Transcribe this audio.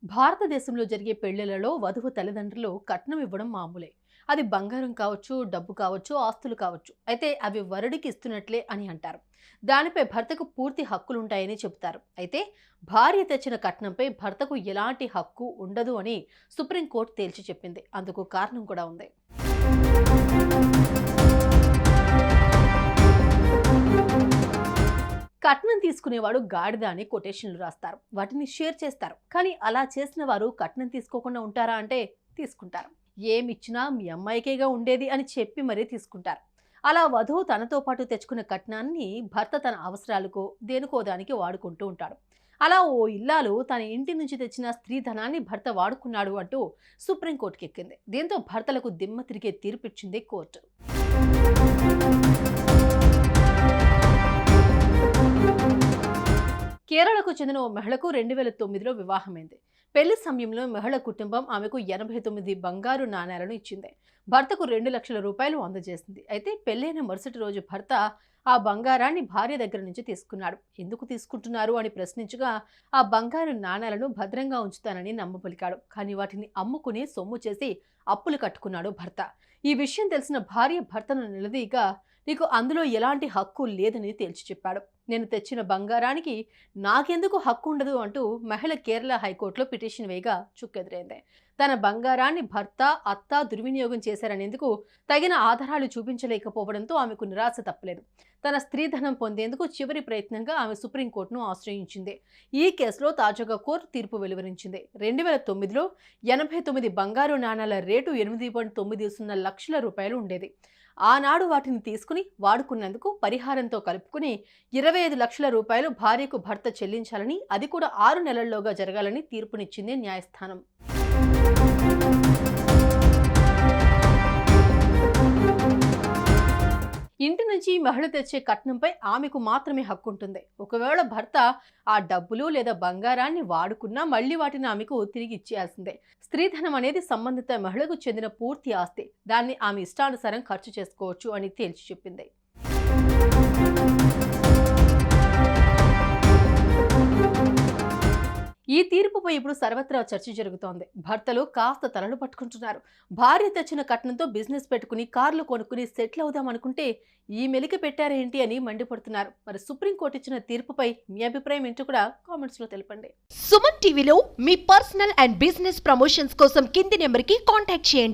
భారతదేశంలో జరిగే పెళ్లిళ్లలో వధువు తల్లిదండ్రులు కట్నం ఇవ్వడం మామూలే. అది బంగారం కావచ్చు, డబ్బు కావచ్చు, ఆస్తులు కావచ్చు. అయితే అవి వరుడికి ఇస్తున్నట్లే అని అంటారు. దానిపై భర్తకు పూర్తి హక్కులుంటాయని చెబుతారు. అయితే భార్య తెచ్చిన కట్నంపై భర్తకు ఎలాంటి హక్కు ఉండదు అని సుప్రీంకోర్టు తేల్చి చెప్పింది. అందుకు కారణం కూడా ఉంది. కట్నం తీసుకునేవాడు గాడిద అని కొటేషన్లు రాస్తారు. వాటిని షేర్ చేస్తారు. కానీ అలా చేసిన వారు కట్నం తీసుకోకుండా ఉంటారా అంటే తీసుకుంటారు. ఏమిచ్చినా మీ అమ్మాయికేగా ఉండేది అని చెప్పి మరీ తీసుకుంటారు. అలా వధువు తనతో పాటు తెచ్చుకున్న కట్నాన్ని భర్త తన అవసరాలకో దేనికో దానికి వాడుకుంటూ ఉంటాడు. అలా ఓ ఇల్లాలు తన ఇంటి నుంచి తెచ్చిన స్త్రీ ధనాన్ని భర్త వాడుకున్నాడు అంటూ సుప్రీంకోర్టుకి ఎక్కింది. దీంతో భర్తలకు దిమ్మ తిరిగే తీర్పిచ్చింది కోర్టు. కేరళకు చెందిన ఓ మహిళకు 2009లో వివాహమైంది. పెళ్లి సమయంలో మహిళ కుటుంబం ఆమెకు 89 బంగారు నాణేలను ఇచ్చింది. భర్తకు 2 లక్షల రూపాయలు అందజేసింది. అయితే పెళ్లైన మరుసటి రోజు భర్త ఆ బంగారాన్ని భార్య దగ్గర నుంచి తీసుకున్నాడు. ఎందుకు తీసుకుంటున్నారు అని ప్రశ్నించగా ఆ బంగారు నాణేలను భద్రంగా ఉంచుతానని నమ్మపలికాడు. కానీ వాటిని అమ్ముకుని సొమ్ము చేసి అప్పులు కట్టుకున్నాడు భర్త. ఈ విషయం తెలిసిన భార్య భర్తను నిలదీయగా నీకు అందులో ఎలాంటి హక్కు లేదని తేల్చి చెప్పాడు. నేను తెచ్చిన బంగారానికి నాకెందుకు హక్కు ఉండదు అంటూ మహిళ కేరళ హైకోర్టులో పిటిషన్ వేయగా చుక్కెదురైంది. తన బంగారాన్ని భర్త, అత్త దుర్వినియోగం చేశారనేందుకు తగిన ఆధారాలు చూపించలేకపోవడంతో ఆమెకు నిరాశ తప్పలేదు. తన స్త్రీధనం పొందేందుకు చివరి ప్రయత్నంగా ఆమె సుప్రీంకోర్టును ఆశ్రయించింది. ఈ కేసులో తాజాగా కోర్టు తీర్పు వెలువరించింది. 2009లో 89 బంగారు నాణాల రేటు 8.90 లక్షల రూపాయలు ఉండేది. ఆనాడు వాటిని తీసుకుని వాడుకున్నందుకు పరిహారంతో కలుపుకుని 25 లక్షల రూపాయలు భార్యకు భర్త చెల్లించాలని, అది కూడా 6 నెలల్లోగా జరగాలని తీర్పునిచ్చింది న్యాయస్థానం. ఇంటి నుంచి మహిళ తెచ్చే కట్నంపై ఆమెకు మాత్రమే హక్కు ఉంటుంది. ఒకవేళ భర్త ఆ డబ్బులు లేదా బంగారాన్ని వాడుకున్నా మళ్ళీ వాటిని ఆమెకు తిరిగి ఇచ్చేయాల్సిందే. స్త్రీధనం అనేది సంబంధిత మహిళకు చెందిన పూర్తి ఆస్తి. దాన్ని ఆమె ఇష్టానుసారం ఖర్చు చేసుకోవచ్చు అని తేల్చి చెప్పింది. ఈ తీర్పుపై ఇప్పుడు సర్వత్రా చర్చ జరుగుతోంది. భర్తలు కాస్త తలలు పట్టుకుంటున్నారు. భార్య తెచ్చిన కట్నంతో బిజినెస్ పెట్టుకుని కార్లు కొనుక్కుని సెటిల్ అవుదాం అనుకుంటే ఈ మెలిక పెట్టారేంటి అని మండిపడుతున్నారు. మరి సుప్రీంకోర్టు ఇచ్చిన తీర్పుపై మీ అభిప్రాయం ఏంటో కూడా కామెంట్స్ లో తెలపండి. సుమన్ టీవీలో మీ పర్సనల్ అండ్ బిజినెస్ ప్రమోషన్స్ కోసం కింది నెంబర్కి కాంటాక్ట్ చేయండి.